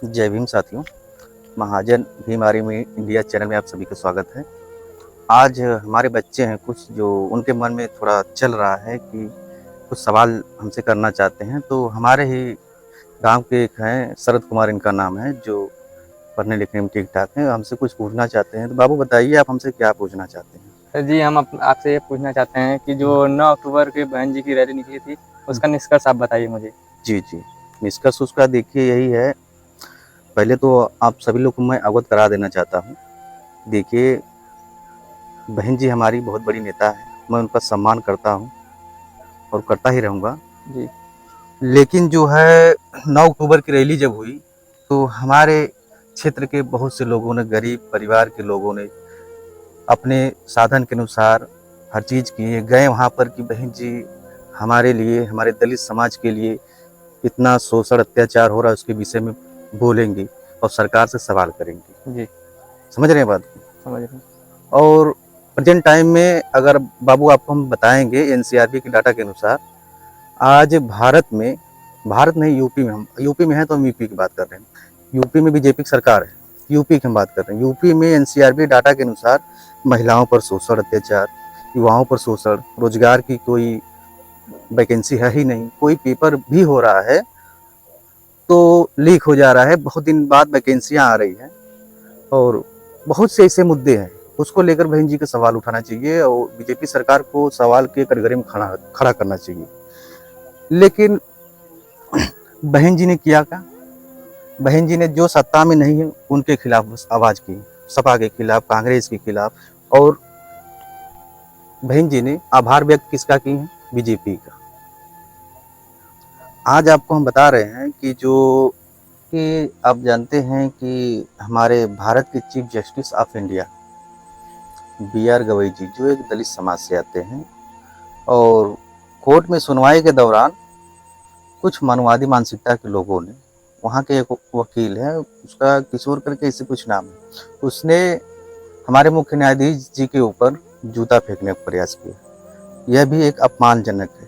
जय भीम साथियों। महाजन भीम आर्मी में इंडिया चैनल में आप सभी का स्वागत है। आज हमारे बच्चे हैं कुछ जो उनके मन में थोड़ा चल रहा है कि कुछ सवाल हमसे करना चाहते हैं। तो हमारे ही गांव के एक हैं, शरद कुमार इनका नाम है, जो पढ़ने लिखने में ठीक ठाक हैं। हमसे कुछ पूछना चाहते हैं। तो बाबू बताइए, आप हमसे क्या पूछना चाहते हैं? सर जी, हम आपसे ये पूछना चाहते हैं कि जो 9 अक्टूबर के बहन जी की रैली निकली थी, उसका निष्कर्ष आप बताइए मुझे। जी जी, निष्कर्ष उसका देखिए यही है। पहले तो आप सभी लोग को मैं अवगत करा देना चाहता हूँ। देखिए, बहन जी हमारी बहुत बड़ी नेता है। मैं उनका सम्मान करता हूँ और करता ही रहूँगा। जी। लेकिन जो है 9 अक्टूबर की रैली जब हुई, तो हमारे क्षेत्र के बहुत से लोगों ने, गरीब परिवार के लोगों ने अपने साधन के अनुसार हर चीज़ किए, गए वहाँ पर कि बहन जी हमारे लिए, हमारे दलित समाज के लिए इतना शोषण अत्याचार हो रहा है, उसके विषय में बोलेंगे और सरकार से सवाल करेंगे। जी, समझ रहे हैं बात को? समझ रहे हैं। और प्रेजेंट टाइम में अगर बाबू आपको हम बताएंगे, एनसीआरबी के डाटा के अनुसार आज भारत नहीं, यूपी में, हम यूपी में हैं तो हम यूपी की बात कर रहे हैं। यूपी में बीजेपी की सरकार है, यूपी की हम बात कर रहे हैं। यूपी में एनसीआरबी डाटा के अनुसार महिलाओं पर शोषण अत्याचार, युवाओं पर शोषण, रोजगार की कोई वैकेंसी है ही नहीं। कोई पेपर भी हो रहा है तो लीक हो जा रहा है, बहुत दिन बाद वैकेंसियां आ रही हैं। और बहुत से ऐसे मुद्दे हैं, उसको लेकर बहन जी का सवाल उठाना चाहिए और बीजेपी सरकार को सवाल के कटघरे में खड़ा खड़ा करना चाहिए। लेकिन बहन जी ने किया क्या? बहन जी ने जो सत्ता में नहीं है उनके खिलाफ बस आवाज की, सपा के खिलाफ, कांग्रेस के खिलाफ। और बहन जी ने आभार व्यक्त किसका की है? बीजेपी का। आज आपको हम बता रहे हैं कि आप जानते हैं कि हमारे भारत के chief justice of India BR Gavai ji, जो एक दलित समाज से आते हैं, और कोर्ट में सुनवाई के दौरान कुछ मानवादी मानसिकता के लोगों ने, वहाँ के एक वकील है, उसका किशोर करके ऐसे कुछ नाम है, उसने हमारे मुख्य न्यायाधीश जी के ऊपर जूता फेंकने का प्रयास किया। यह भी एक अपमानजनक है।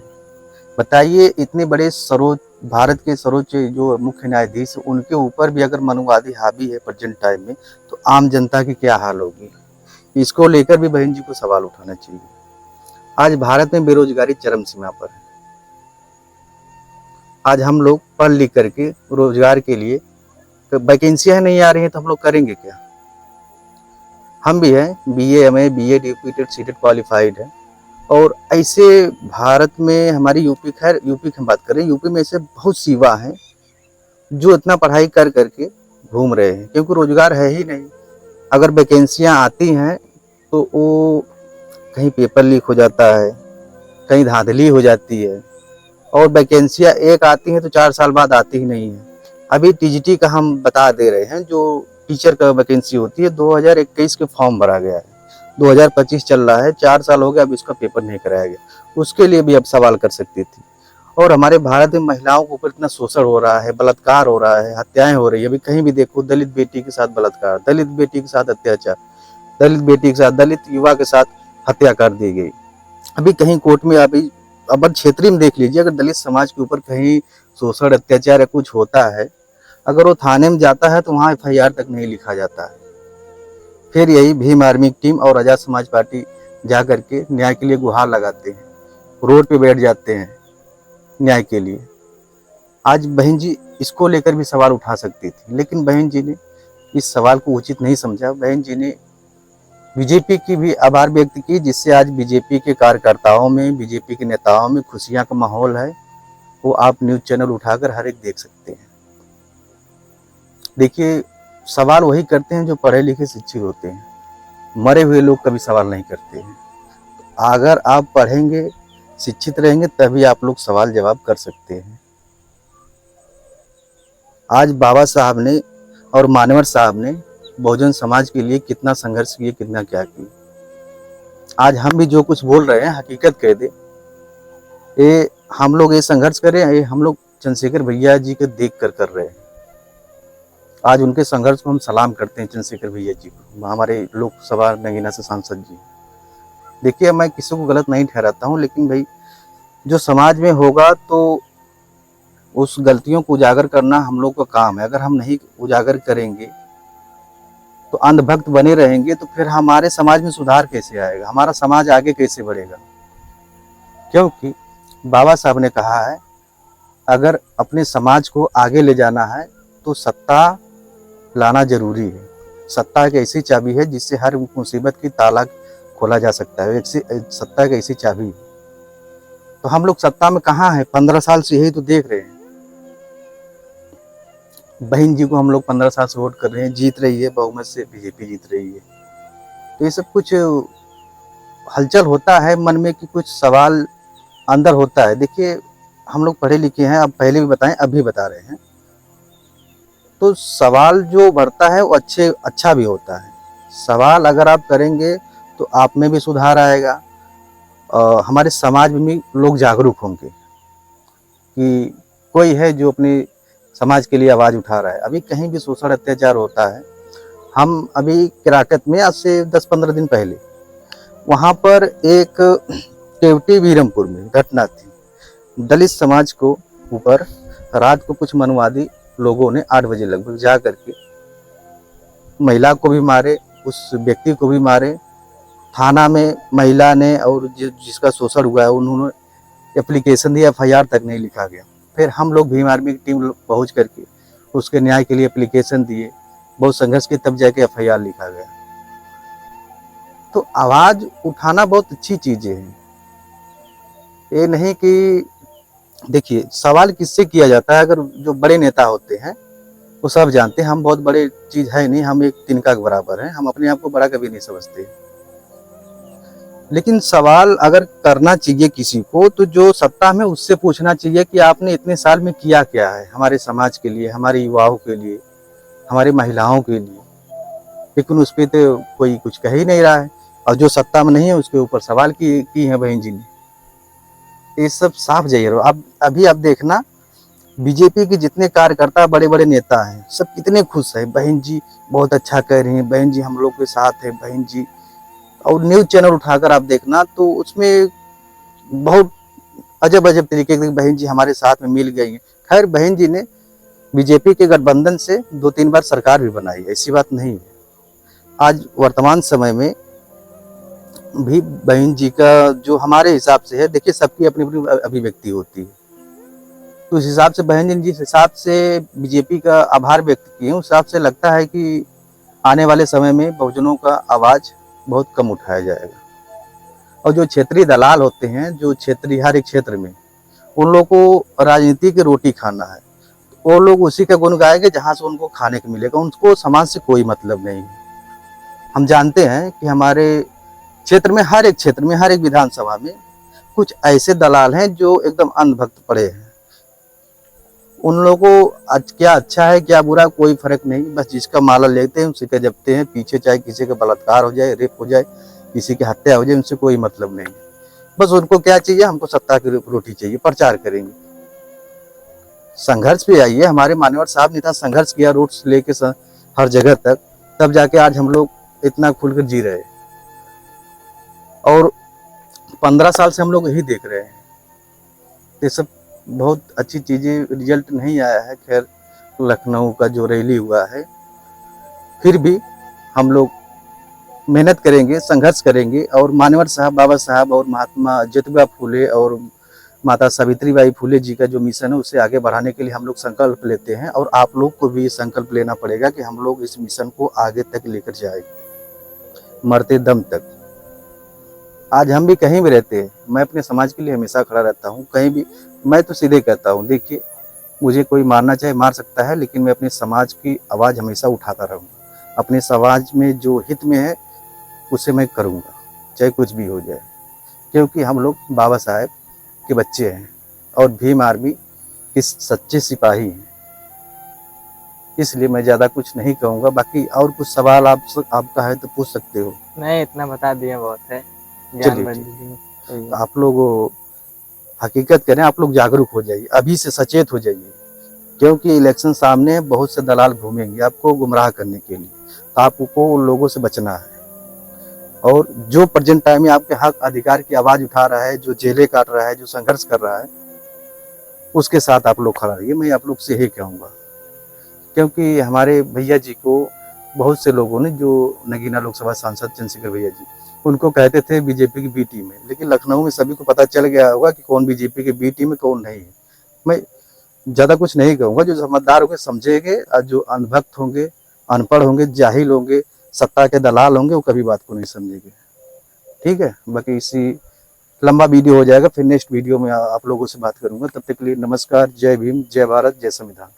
बताइए, इतने बड़े सर्वोच्च, भारत के सर्वोच्च जो मुख्य न्यायाधीश, उनके ऊपर भी अगर मनुवादी हावी है प्रेजेंट टाइम में, तो आम जनता की क्या हाल होगी? इसको लेकर भी बहन जी को सवाल उठाना चाहिए। आज भारत में बेरोजगारी चरम सीमा पर है। आज हम लोग पढ़ लिख करके रोजगार के लिए, तो वैकेंसियां नहीं आ रही हैं तो हम लोग करेंगे क्या? हम भी हैं, BA MA BEd repeated seated qualified है। और ऐसे भारत में हमारी यूपी, खैर यूपी की हम बात करें, यूपी में ऐसे बहुत सी युवा हैं जो इतना पढ़ाई कर करके घूम रहे हैं, क्योंकि रोजगार है ही नहीं। अगर वैकेंसियां आती हैं तो वो कहीं पेपर लीक हो जाता है, कहीं धांधली हो जाती है, और वैकेंसियां एक आती हैं तो 4 साल बाद आती ही नहीं है। अभी टीजीटी का हम बता दे रहे हैं, जो टीचर का वैकेंसी होती है, 2021 के फॉर्म भरा गया है, 2025 चल रहा है, 4 साल हो गया, अब इसका पेपर नहीं कराया गया। उसके लिए भी अब सवाल कर सकती थी। और हमारे भारत में महिलाओं के ऊपर इतना शोषण हो रहा है, बलात्कार हो रहा है, हत्याएं हो रही है। अभी कहीं भी देखो, दलित बेटी के साथ बलात्कार, दलित बेटी के साथ अत्याचार, दलित बेटी के साथ, दलित युवा के साथ हत्या कर दी गई। अभी कहीं कोर्ट में, अभी अबर क्षेत्रीय में देख लीजिए, अगर दलित समाज के ऊपर कहीं शोषण अत्याचार या कुछ होता है, अगर वो थाने में जाता है तो वहाँ FIR तक नहीं लिखा जाता है। फिर यही भीम आर्मी की टीम और आजाद समाज पार्टी जा करके न्याय के लिए गुहार लगाते हैं, रोड पे बैठ जाते हैं न्याय के लिए। आज बहन जी इसको लेकर भी सवाल उठा सकती थी, लेकिन बहन जी ने इस सवाल को उचित नहीं समझा। बहन जी ने बीजेपी की भी आभार व्यक्त की, जिससे आज बीजेपी के कार्यकर्ताओं में, बीजेपी के नेताओं में खुशियां का माहौल है। वो आप न्यूज चैनल उठाकर हर एक देख सकते हैं। देखिए, सवाल वही करते हैं जो पढ़े लिखे शिक्षित होते हैं। मरे हुए लोग कभी सवाल नहीं करते हैं। अगर आप पढ़ेंगे, शिक्षित रहेंगे, तभी आप लोग सवाल जवाब कर सकते हैं। आज बाबा साहब ने और मानवर साहब ने बहुजन समाज के लिए कितना संघर्ष किए, कितना क्या किया। आज हम भी जो कुछ बोल रहे हैं हकीकत कह दे, ये हम लोग ये संघर्ष करें, ये हम लोग चंद्रशेखर भैया जी को देख कर रहे हैं। आज उनके संघर्ष को हम सलाम करते हैं, चंद्रशेखर भैया जी को, हमारे लोकसभा नगीना से सांसद जी। देखिए, मैं किसी को गलत नहीं ठहराता हूँ, लेकिन भाई जो समाज में होगा तो उस गलतियों को उजागर करना हम लोग का काम है। अगर हम नहीं उजागर करेंगे तो अंधभक्त बने रहेंगे तो फिर हमारे समाज में सुधार कैसे आएगा, हमारा समाज आगे कैसे बढ़ेगा। क्योंकि बाबा साहब ने कहा है अगर अपने समाज को आगे ले जाना है तो सत्ता लाना जरूरी है। सत्ता एक ऐसी चाबी है जिससे हर मुसीबत की ताला खोला जा सकता है। सत्ता एक ऐसी चाबी है। तो हम लोग सत्ता में कहाँ हैं, 15 साल से यही तो देख रहे हैं। बहन जी को हम लोग 15 साल से वोट कर रहे हैं, जीत रही है, बहुमत से बीजेपी जीत रही है। तो ये सब कुछ हलचल होता है मन में कि कुछ सवाल अंदर होता है। देखिए हम लोग पढ़े लिखे हैं, अब पहले भी बताएं अभी बता रहे हैं, तो सवाल जो बढ़ता है वो अच्छा भी होता है। सवाल अगर आप करेंगे तो आप में भी सुधार आएगा, हमारे समाज में भी लोग जागरूक होंगे कि कोई है जो अपने समाज के लिए आवाज़ उठा रहा है। अभी कहीं भी शोषण अत्याचार होता है। हम अभी किराकत में आज से 10-15 दिन पहले वहाँ पर एक केवटी वीरमपुर में घटना थी। दलित समाज को ऊपर रात को कुछ मनवादी लोगों ने 8 बजे लगभग जा करके महिला को भी मारे, उस व्यक्ति को भी मारे। थाना में महिला ने और जिसका शोषण हुआ है उन्होंने एप्लीकेशन दिया, FIR तक नहीं लिखा गया। फिर हम लोग भीम आर्मी की टीम पहुंच करके उसके न्याय के लिए एप्लीकेशन दिए, बहुत संघर्ष के तब जाके FIR लिखा गया। तो आवाज़ उठाना बहुत अच्छी चीज़ें हैं। ये नहीं कि देखिए सवाल किससे किया जाता है, अगर जो बड़े नेता होते हैं वो सब जानते हैं हम बहुत बड़े चीज़ है नहीं, हम एक तिनका के बराबर हैं, हम अपने आप को बड़ा कभी नहीं समझते। लेकिन सवाल अगर करना चाहिए किसी को तो जो सत्ता में उससे पूछना चाहिए कि आपने इतने साल में किया क्या है हमारे समाज के लिए, हमारे युवाओं के लिए, हमारी महिलाओं के लिए। लेकिन उस पर तो कोई कुछ कह ही नहीं रहा है, और जो सत्ता में नहीं है उसके ऊपर सवाल की है बहन जी ने। ये सब साफ जाहिर हो। अब अभी आप देखना बीजेपी के जितने कार्यकर्ता बड़े बड़े नेता हैं सब कितने खुश हैं, बहन जी बहुत अच्छा कर रही हैं, बहन जी हम लोग के साथ है, बहन जी। और न्यूज़ चैनल उठाकर आप देखना तो उसमें बहुत अजब अजब तरीके की बहन जी हमारे साथ में मिल गई हैं। खैर बहन जी ने बीजेपी के गठबंधन से 2-3 बार सरकार भी बनाई है, ऐसी बात नहीं है। आज वर्तमान समय में भी बहन जी का जो हमारे हिसाब से है, देखिए सबकी अपनी अपनी अभिव्यक्ति होती है, तो उस हिसाब से बहन जी जिस हिसाब से बीजेपी का आभार व्यक्त किए उस हिसाब से लगता है कि आने वाले समय में बहुजनों का आवाज़ बहुत कम उठाया जाएगा। और जो क्षेत्रीय दलाल होते हैं, जो क्षेत्रीय हर एक क्षेत्र में उन लोगों को राजनीति की रोटी खाना है, वो लोग उसी का गुण गाएंगे जहाँ से उनको खाने को मिलेगा, उनको समाज से कोई मतलब नहीं है। हम जानते हैं कि हमारे क्षेत्र में हर एक क्षेत्र में हर एक विधानसभा में कुछ ऐसे दलाल हैं जो एकदम अंधभक्त पड़े हैं। उन लोगों को क्या अच्छा है क्या बुरा कोई फर्क नहीं, बस जिसका माला लेते हैं उसी का जपते हैं। पीछे चाहे किसी का बलात्कार हो जाए, रेप हो जाए, किसी की हत्या हो जाए, उनसे कोई मतलब नहीं। बस उनको क्या चाहिए, हमको सत्ता की रोटी चाहिए, प्रचार करेंगे। संघर्ष पे आइए, हमारे मान्यवर साहब ने इतना संघर्ष किया रोड से लेके हर जगह तक, तब जाके आज हम लोग इतना खुलकर जी रहे हैं। और 15 साल से हम लोग यही देख रहे हैं। ये सब बहुत अच्छी चीज़ें, रिजल्ट नहीं आया है। खैर लखनऊ का जो रैली हुआ है, फिर भी हम लोग मेहनत करेंगे, संघर्ष करेंगे, और मान्यवर साहब, बाबा साहब और महात्मा ज्योतिबा फूले और माता सावित्रीबाई फूले जी का जो मिशन है उसे आगे बढ़ाने के लिए हम लोग संकल्प लेते हैं। और आप लोग को भी संकल्प लेना पड़ेगा कि हम लोग इस मिशन को आगे तक लेकर जाएंगे, मरते दम तक। आज हम भी कहीं भी रहते हैं, मैं अपने समाज के लिए हमेशा खड़ा रहता हूँ। कहीं भी मैं तो सीधे कहता हूँ, देखिए मुझे कोई मारना चाहे मार सकता है, लेकिन मैं अपने समाज की आवाज़ हमेशा उठाता रहूँगा। अपने समाज में जो हित में है उसे मैं करूँगा, चाहे कुछ भी हो जाए। क्योंकि हम लोग बाबा साहेब के बच्चे हैं और भीम आर्मी के सच्चे सिपाही हैं। इसलिए मैं ज़्यादा कुछ नहीं कहूँगा। बाकी और कुछ सवाल आपका है तो पूछ सकते हो। नहीं, इतना बता दिए बहुत है। चलिए, आप लोग हकीकत करें, आप लोग जागरूक हो जाइए, अभी से सचेत हो जाइए। क्योंकि इलेक्शन सामने है, बहुत से दलाल घूमेंगे आपको गुमराह करने के लिए, तो आपको उन लोगों से बचना है। और जो प्रेजेंट टाइम में आपके हक अधिकार की आवाज़ उठा रहा है, जो जेलें काट रहा है, जो संघर्ष कर रहा है, उसके साथ आप लोग खड़ा रहिए, मैं आप लोग से यही कहूँगा। क्योंकि हमारे भैया जी को बहुत से लोगों ने, जो नगीना लोकसभा सांसद चंद्रशेखर भैया जी, उनको कहते थे बीजेपी की बी टीम है, लेकिन लखनऊ में सभी को पता चल गया होगा कि कौन बीजेपी की बी टीम है, कौन नहीं है। मैं ज़्यादा कुछ नहीं कहूँगा, जो समझदार होंगे समझेंगे, और जो अनभक्त होंगे, अनपढ़ होंगे, जाहिल होंगे, सत्ता के दलाल होंगे, वो कभी बात को नहीं समझेंगे। ठीक है, बाकी इसी लंबा वीडियो हो जाएगा, फिर नेक्स्ट वीडियो में आप लोगों से बात करूंगा। तब तक के लिए नमस्कार, जय भीम, जय भारत, जय संविधान।